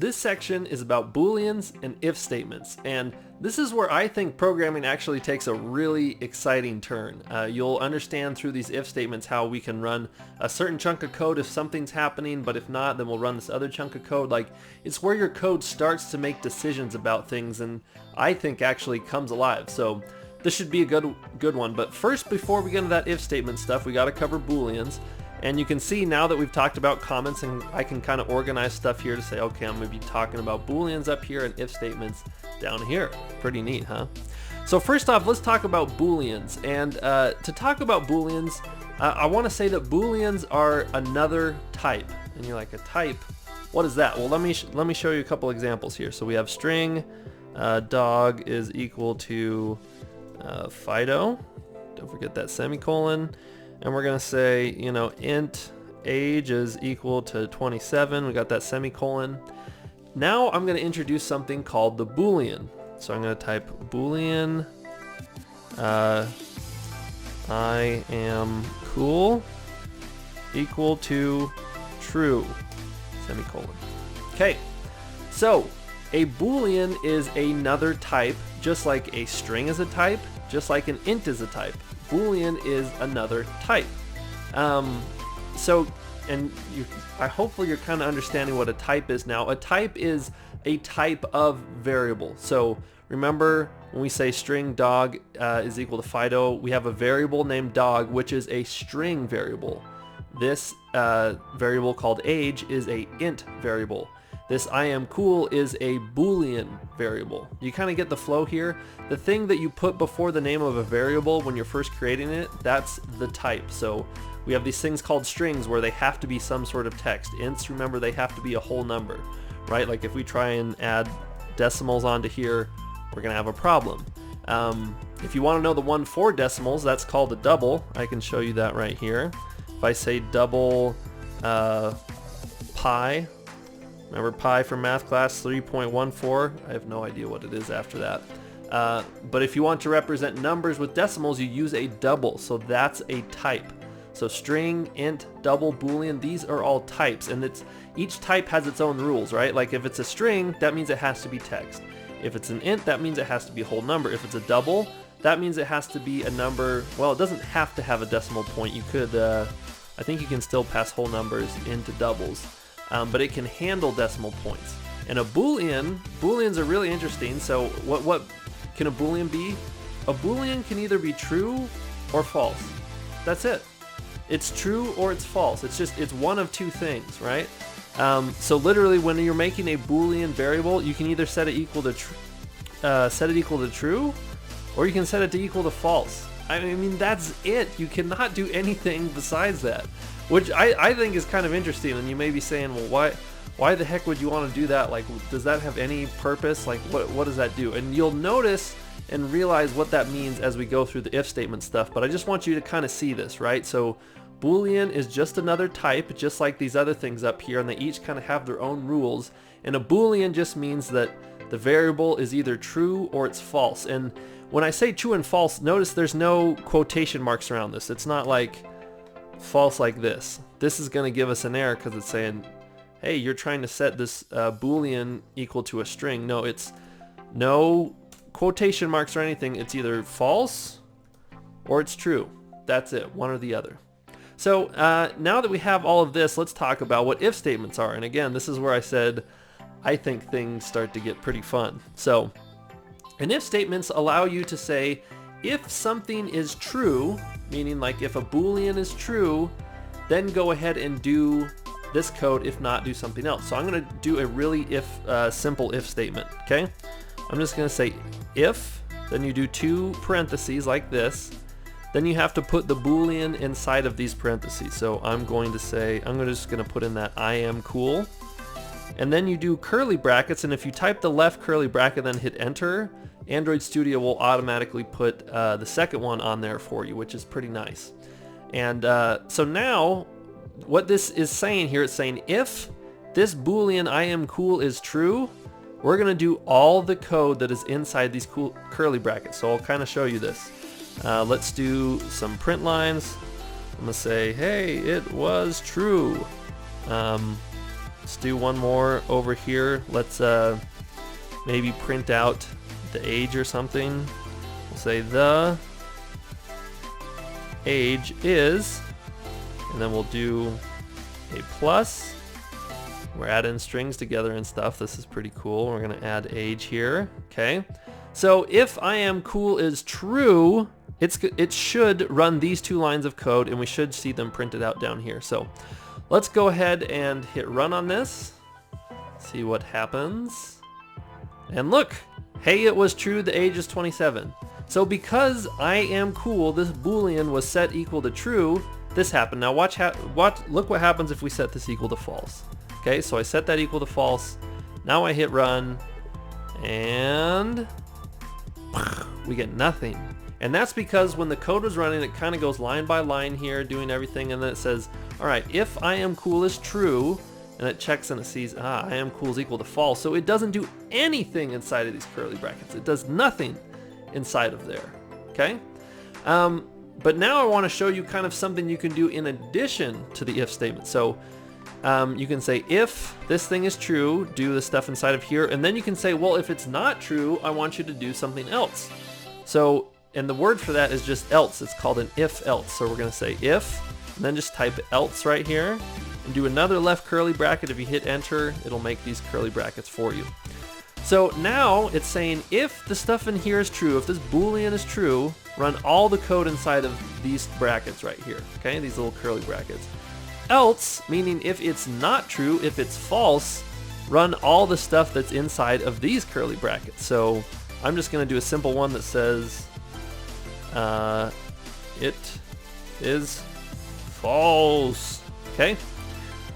this section is about booleans and if statements, and this is where I think programming actually takes a really exciting turn. You'll understand through these if statements how we can run a certain chunk of code if something's happening, but if not, then we'll run this other chunk of code. Like, it's where your code starts to make decisions about things, and I think actually comes alive. So this should be a good one. But first, before we get into that if statement stuff, we got to cover booleans. And you can see now that we've talked about comments, and I can kind of organize stuff here to say, okay, I'm going to be talking about booleans up here and if statements down here. Pretty neat, huh? So first off, let's talk about booleans. And to talk about booleans, I want to say that booleans are another type. And you're like, a type? What is that? Well, let me show you a couple examples here. So we have string dog is equal to Fido. Don't forget that semicolon. And we're going to say, you know, int age is equal to 27. We got that semicolon. Now I'm going to introduce something called the Boolean. So I'm going to type Boolean I am cool equal to true, semicolon. Okay, so a Boolean is another type, just like a string is a type, just like an int is a type. Boolean is another type. Hopefully you're kind of understanding what a type is now. A type is a type of variable. So remember when we say string dog is equal to Fido, we have a variable named dog, which is a string variable. This variable called age is a int variable. This I am cool is a Boolean variable. You kind of get the flow here. The thing that you put before the name of a variable when you're first creating it, that's the type. So we have these things called strings where they have to be some sort of text. Ints, remember, they have to be a whole number, right? Like if we try and add decimals onto here, we're going to have a problem. If you want to know the 1 for decimals, that's called a double. I can show you that right here. If I say double pi, remember pi from math class, 3.14. I have no idea what it is after that. But if you want to represent numbers with decimals, you use a double. So that's a type. So string, int, double, Boolean, these are all types. And each type has its own rules, right? Like if it's a string, that means it has to be text. If it's an int, that means it has to be a whole number. If it's a double, that means it has to be a number. Well, it doesn't have to have a decimal point. You could, I think you can still pass whole numbers into doubles. But it can handle decimal points. And a Boolean, Booleans are really interesting. So what can a Boolean be? A Boolean can either be true or false. That's it. It's true or it's false. It's one of two things, right? So literally when you're making a Boolean variable, you can either set it equal to true, or you can set it to equal to false. I mean, that's it. You cannot do anything besides that. Which I think is kind of interesting, and you may be saying, well, why the heck would you want to do that? Like, does that have any purpose? Like, what does that do? And you'll notice and realize what that means as we go through the if statement stuff, but I just want you to kind of see this, right? So Boolean is just another type, just like these other things up here, and they each kind of have their own rules, and a Boolean just means that the variable is either true or it's false. And when I say true and false, notice there's no quotation marks around this. It's not like false like this. This is going to give us an error because it's saying, hey, you're trying to set this Boolean equal to a string. No, it's no quotation marks or anything. It's either false or it's true. That's it, one or the other. So now that we have all of this, let's talk about what if statements are. And again, this is where I said I think things start to get pretty fun. So an if statements allow you to say if something is true, meaning like if a Boolean is true, then go ahead and do this code. If not, do something else. So I'm going to do a really simple if statement, okay? I'm just going to say if, then you do 2 parentheses like this. Then you have to put the Boolean inside of these parentheses. So I'm going to say, just going to put in that I am cool. And then you do curly brackets, and if you type the left curly bracket then hit enter, Android Studio will automatically put the second one on there for you, which is pretty nice. And so now what this is saying here, it's saying if this Boolean I am cool is true, we're going to do all the code that is inside these cool curly brackets. So I'll kind of show you this. Let's do some print lines. I'm going to say, hey, it was true. Let's do one more over here. Let's maybe print out the age or something. We'll say the age is, and then we'll do a plus. We're adding strings together and stuff. This is pretty cool. We're gonna add age here. Okay. So if I am cool is true, it should run these two lines of code, and we should see them printed out down here. So let's go ahead and hit run on this. See what happens. And look, hey, it was true, the age is 27. So because I am cool, this boolean was set equal to true, this happened. Now look what happens if we set this equal to false. Okay, so I set that equal to false. Now I hit run, and we get nothing. And that's because when the code was running, it kind of goes line by line here, doing everything, and then it says, all right, if I am cool is true, and it checks and it sees, I am cool is equal to false. So it doesn't do anything inside of these curly brackets. It does nothing inside of there, okay? But now I want to show you kind of something you can do in addition to the if statement. So you can say, if this thing is true, do the stuff inside of here, and then you can say, well, if it's not true, I want you to do something else. So, and the word for that is just else. It's called an if else. So we're going to say if, and then just type else right here, and do another left curly bracket. If you hit enter, it'll make these curly brackets for you. So now it's saying if the stuff in here is true, if this boolean is true, run all the code inside of these brackets right here, okay, these little curly brackets. Else, meaning if it's not true, if it's false, run all the stuff that's inside of these curly brackets. So I'm just going to do a simple one that says it is false. Okay,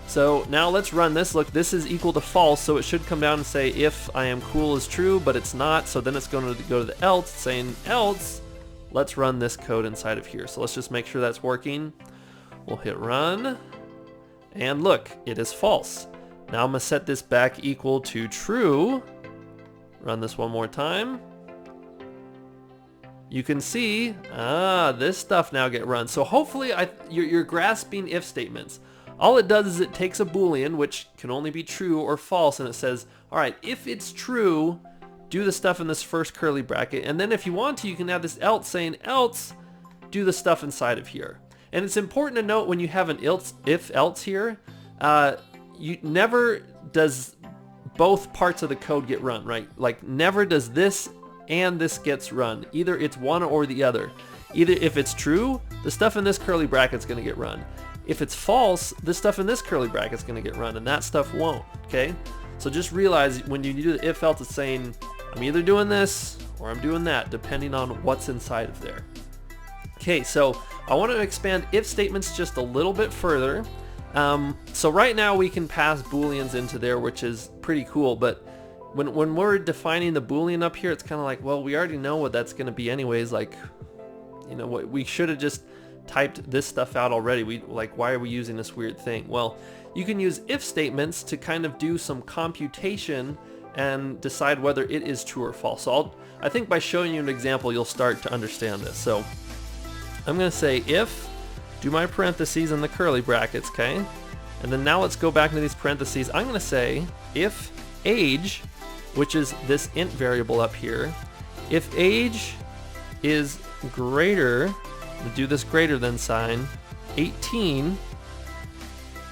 so now let's run this. Look, this is equal to false, so it should come down and say if I am cool is true, but it's not. So then it's going to go to the else, saying else, let's run this code inside of here. So let's just make sure that's working. We'll hit run, and look, it is false. Now I'm going to set this back equal to true. Run this one more time. You can see, this stuff now get run. So hopefully you're grasping if statements. All it does is it takes a boolean, which can only be true or false, and it says, all right, if it's true, do the stuff in this first curly bracket, and then if you want to, you can add this else, saying else, do the stuff inside of here. And it's important to note when you have an if else here, you never does both parts of the code get run, right? Like never does this and this gets run. Either it's one or the other. Either if it's true, the stuff in this curly bracket is going to get run. If it's false, the stuff in this curly bracket is going to get run, and that stuff won't, okay? So just realize when you do the if else, it's saying I'm either doing this or I'm doing that, depending on what's inside of there. Okay, so I want to expand if statements just a little bit further. So right now we can pass booleans into there, which is pretty cool, but when we're defining the boolean up here, it's kind of like, well, we already know what that's going to be anyways. Like, you know, we should have just typed this stuff out already. Why are we using this weird thing? Well, you can use if statements to kind of do some computation and decide whether it is true or false. So I think by showing you an example, you'll start to understand this. So I'm going to say if, do my parentheses and the curly brackets, okay? And then now let's go back into these parentheses. I'm going to say if age, which is this int variable up here, if age is greater, do this greater than sign, 18,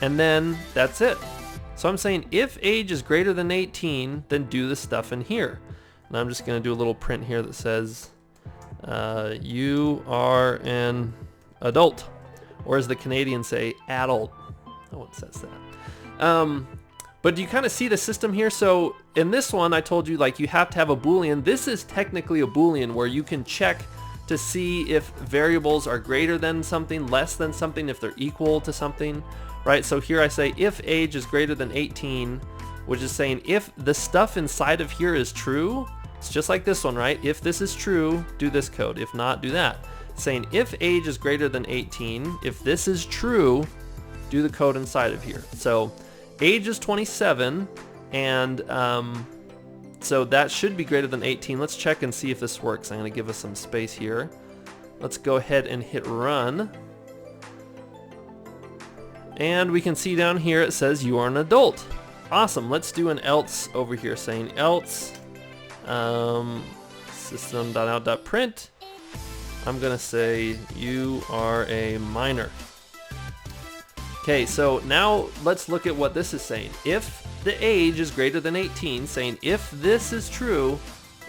and then that's it. So I'm saying if age is greater than 18, then do the stuff in here. And I'm just going to do a little print here that says, you are an adult. Or as the Canadians say, adult. No one says that. But do you kind of see the system here? So in this one, I told you like you have to have a boolean. This is technically a boolean where you can check to see if variables are greater than something, less than something, if they're equal to something, right? So here I say if age is greater than 18, which is saying if the stuff inside of here is true, it's just like this one, right? If this is true, do this code. If not, do that. Saying if age is greater than 18, if this is true, do the code inside of here. So age is 27, and so that should be greater than 18. Let's check and see if this works. I'm going to give us some space here. Let's go ahead and hit run. And we can see down here it says you are an adult. Awesome. Let's do an else over here, saying else system.out.print. I'm gonna say you are a minor. Okay, so now let's look at what this is saying. If the age is greater than 18, saying if this is true,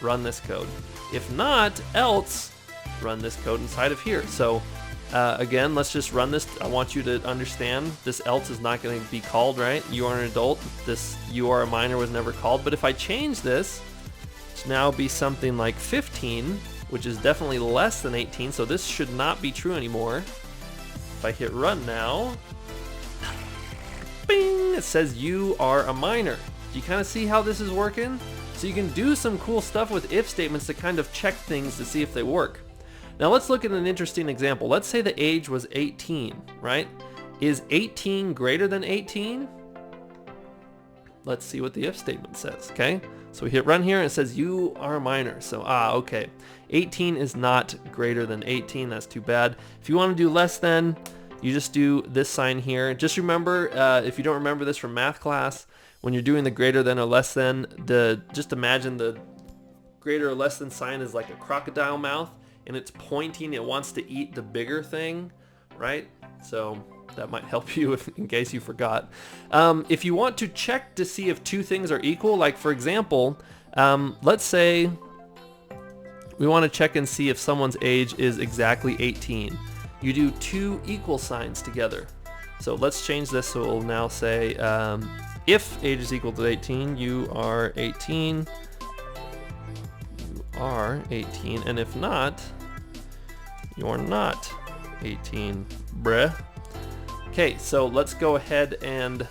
run this code. If not, else run this code inside of here. So again, let's just run this. I want you to understand this else is not going to be called, right? You are an adult. This you are a minor was never called. But if I change this to now be something like 15, which is definitely less than 18, so this should not be true anymore. If I hit run now, bing, it says you are a minor. Do you kind of see how this is working? So you can do some cool stuff with if statements to kind of check things to see if they work. Now let's look at an interesting example. Let's say the age was 18, right? Is 18 greater than 18? Let's see what the if statement says, okay? So we hit run here and it says you are a minor. So, okay. 18 is not greater than 18, that's too bad. If you want to do less than, you just do this sign here. Just remember, if you don't remember this from math class, when you're doing the greater than or less than, just imagine the greater or less than sign is like a crocodile mouth and it's pointing, it wants to eat the bigger thing, right? So that might help you in case you forgot. If you want to check to see if two things are equal, like for example, let's say we want to check and see if someone's age is exactly 18. You do two equal signs together. So let's change this so it will now say if age is equal to 18, you are 18. You are 18, and if not, you're not 18, bruh. Okay, so let's go ahead and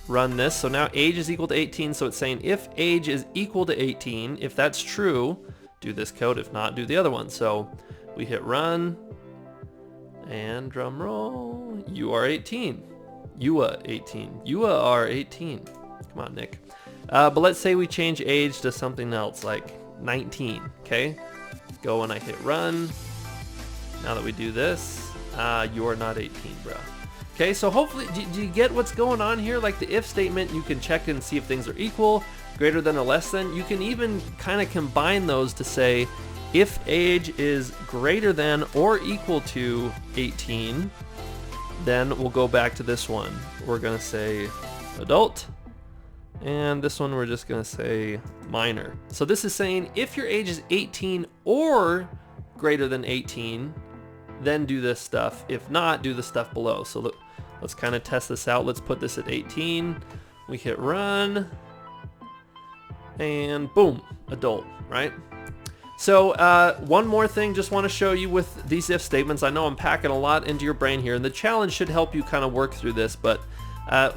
run this. So now age is equal to 18, so it's saying if age is equal to 18, if that's true, do this code. If not, do the other one. So we hit run, and drum roll, you are 18. You are 18. You are 18. Come on, Nick. But let's say we change age to something else, like 19, okay? Go and I hit run. Now that we do this, you are not 18, bro. Okay, so hopefully, do you get what's going on here? Like the if statement, you can check and see if things are equal, greater than or less than. You can even kind of combine those to say, if age is greater than or equal to 18, then we'll go back to this one. We're gonna say adult, and this one we're just gonna say minor. So this is saying if your age is 18 or greater than 18, then do this stuff. If not, do the stuff below. So look, let's kind of test this out. Let's put this at 18. We hit run, and boom, adult, right? So one more thing, just want to show you with these if statements. I know I'm packing a lot into your brain here, and the challenge should help you kind of work through this, but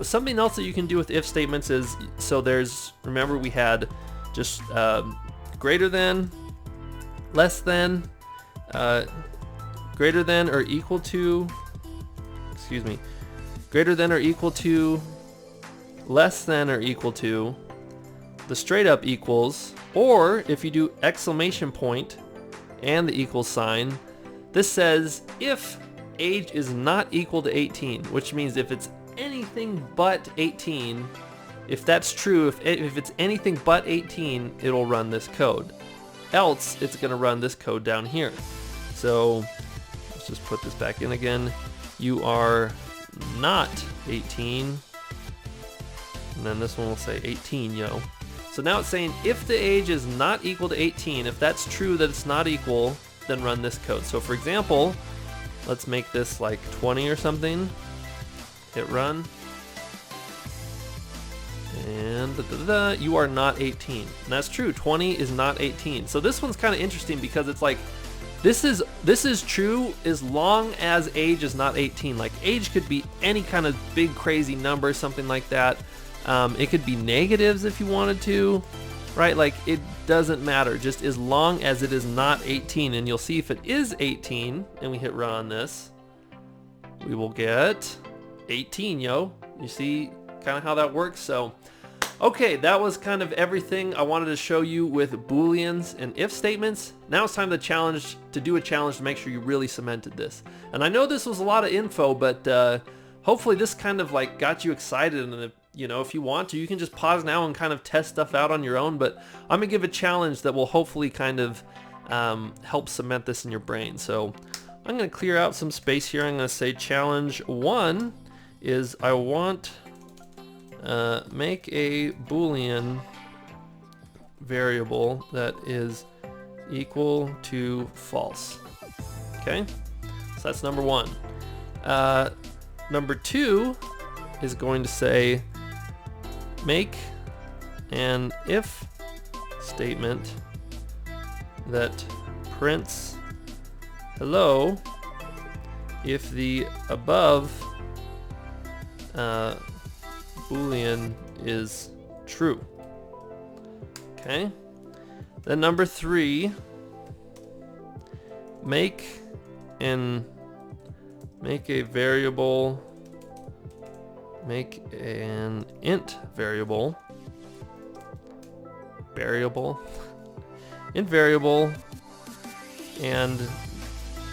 something else that you can do with if statements is, so there's, remember we had just greater than, less than, greater than or equal to, excuse me, greater than or equal to, less than or equal to, the straight up equals, or if you do exclamation point and the equal sign, this says if age is not equal to 18, which means if it's anything but 18, if that's true, if it's anything but 18, it'll run this code. Else, it's going to run this code down here. So let's just put this back in again. You are not 18. And then this one will say 18, yo. So now it's saying if the age is not equal to 18, if that's true that it's not equal, then run this code. So for example, let's make this like 20 or something. Hit run. And you are not 18. And that's true, 20 is not 18. So this one's kind of interesting because it's like, this is true as long as age is not 18. Like age could be any kind of big crazy number, something like that. It could be negatives if you wanted to, right? Like it doesn't matter, just as long as it is not 18. And you'll see if it is 18 and we hit run on this, we will get 18, yo. You see kind of how that works? So okay, that was kind of everything I wanted to show you with Booleans and if statements. Now it's time to do a challenge to make sure you really cemented this. And I know this was a lot of info, but hopefully this kind of like got you excited and you know, if you want to, you can just pause now and kind of test stuff out on your own, but I'm gonna give a challenge that will hopefully kind of help cement this in your brain. So I'm gonna clear out some space here. I'm gonna say challenge 1 is I want make a Boolean variable that is equal to false. Okay, so that's number 1. Number 2 is going to say make an if statement that prints hello if the above Boolean is true. Okay. Then number 3, make a variable, make an int variable, int variable, and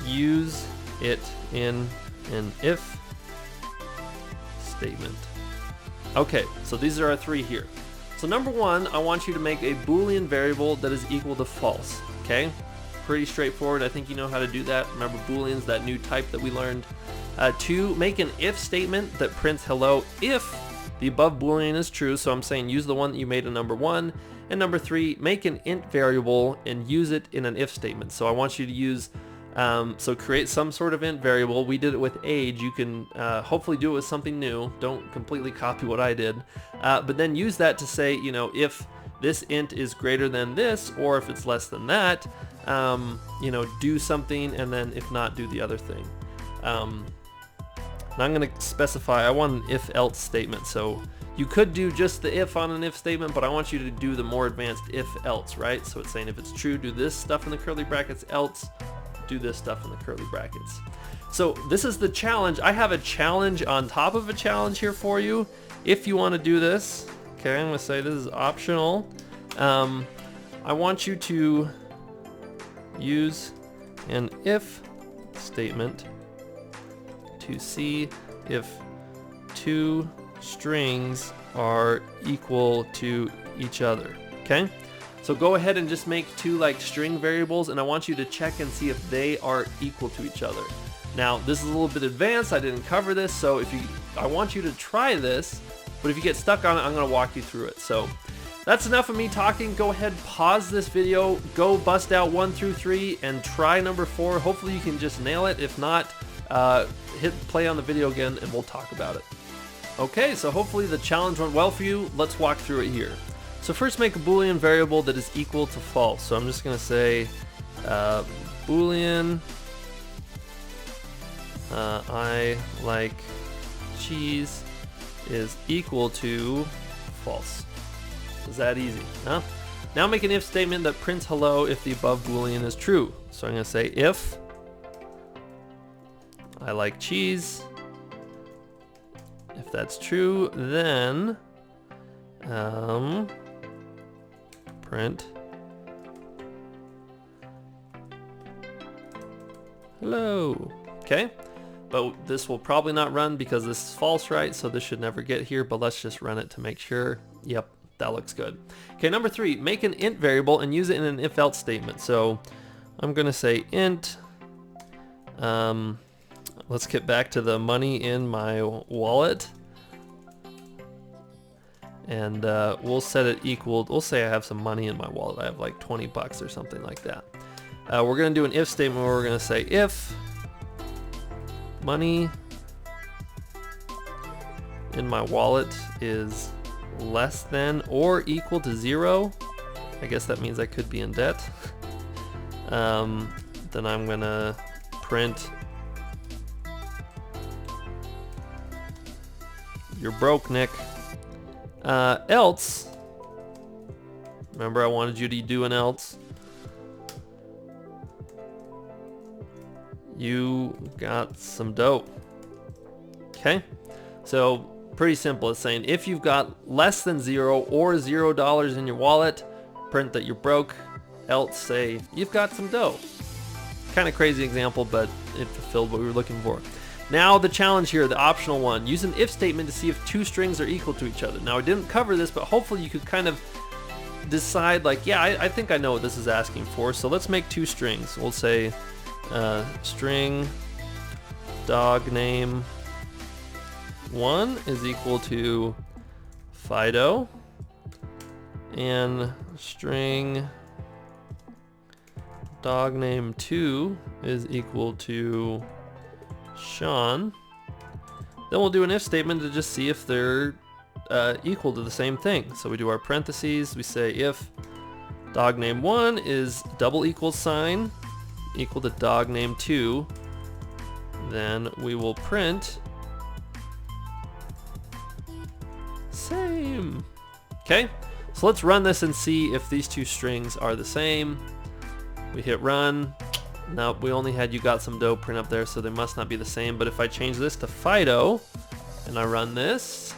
use it in an if statement. Okay, so these are our 3 here. So number 1, I want you to make a Boolean variable that is equal to false. Okay, pretty straightforward. I think you know how to do that. Remember Booleans, that new type that we learned. 2, make an if statement that prints hello if the above Boolean is true. So I'm saying use the one that you made in number 1. And number 3, make an int variable and use it in an if statement. So I want you to use, so create some sort of int variable. We did it with age. You can hopefully do it with something new. Don't completely copy what I did. But then use that to say, you know, if this int is greater than this, or if it's less than that, you know, do something, and then if not, do the other thing. And I'm going to specify, I want an if-else statement. So you could do just the if on an if statement, but I want you to do the more advanced if-else, right? So it's saying if it's true, do this stuff in the curly brackets, else do this stuff in the curly brackets. So this is the challenge. I have a challenge on top of a challenge here for you. If you want to do this, okay, I'm going to say this is optional. I want you to use an if statement to see if 2 strings are equal to each other. Okay, so go ahead and just make 2 like string variables, and I want you to check and see if they are equal to each other. Now this is a little bit advanced, I didn't cover this, so I want you to try this, but if you get stuck on it, I'm going to walk you through it. So that's enough of me talking. Go ahead, pause this video, go bust out 1 through 3 and try number 4. Hopefully you can just nail it. If not, hit play on the video again and we'll talk about it. Okay, so hopefully the challenge went well for you. Let's walk through it here. So first, make a Boolean variable that is equal to false. So I'm just going to say Boolean I like cheese is equal to false. Is that easy? Huh? Now make an if statement that prints hello if the above Boolean is true. So I'm going to say if I like cheese, if that's true, then print hello. Okay, but this will probably not run because this is false, right? So this should never get here, but let's just run it to make sure. Yep, that looks good. Okay, number 3, make an int variable and use it in an if-else statement. So I'm gonna say int, let's get back to the money in my wallet, and we'll set it equal, we'll say I have some money in my wallet. I have like 20 bucks or something like that. We're gonna do an if statement where we're gonna say if money in my wallet is less than or equal to 0, I guess that means I could be in debt, then I'm gonna print you're broke, Nick. Else, remember I wanted you to do an else, you got some dough. Okay, so pretty simple. It's saying if you've got less than 0 or $0 in your wallet, print that you're broke. Else say you've got some dough. Kind of crazy example, but it fulfilled what we were looking for. Now the challenge here, the optional one, use an if statement to see if two strings are equal to each other. Now I didn't cover this, but hopefully you could kind of decide like, yeah, I think I know what this is asking for. So let's make two strings. We'll say string dog name 1 is equal to Fido, and string dog name 2 is equal to Sean. Then we'll do an if statement to just see if they're equal to the same thing. So we do our parentheses, we say if dog name 1 is double equals sign equal to dog name 2, then we will print same. Okay, so let's run this and see if these two strings are the same. We hit run. Now we only had you got some dough print up there, so they must not be the same. But if I change this to Fido and I run this,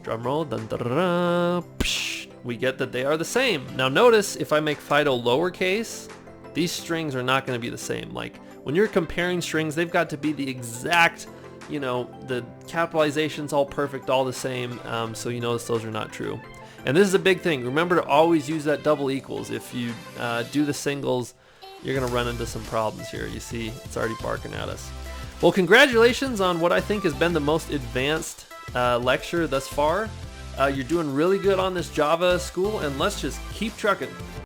drum roll, dun, dun, dun, dun, psh, we get that they are the same. Now notice if I make Fido lowercase, these strings are not going to be the same. Like when you're comparing strings, they've got to be the exact, you know, the capitalization's all perfect, all the same. So you notice those are not true. And this is a big thing. Remember to always use that double equals. If you do the singles, you're going to run into some problems here. You see, it's already barking at us. Well, congratulations on what I think has been the most advanced lecture thus far. You're doing really good on this Java school, and let's just keep trucking.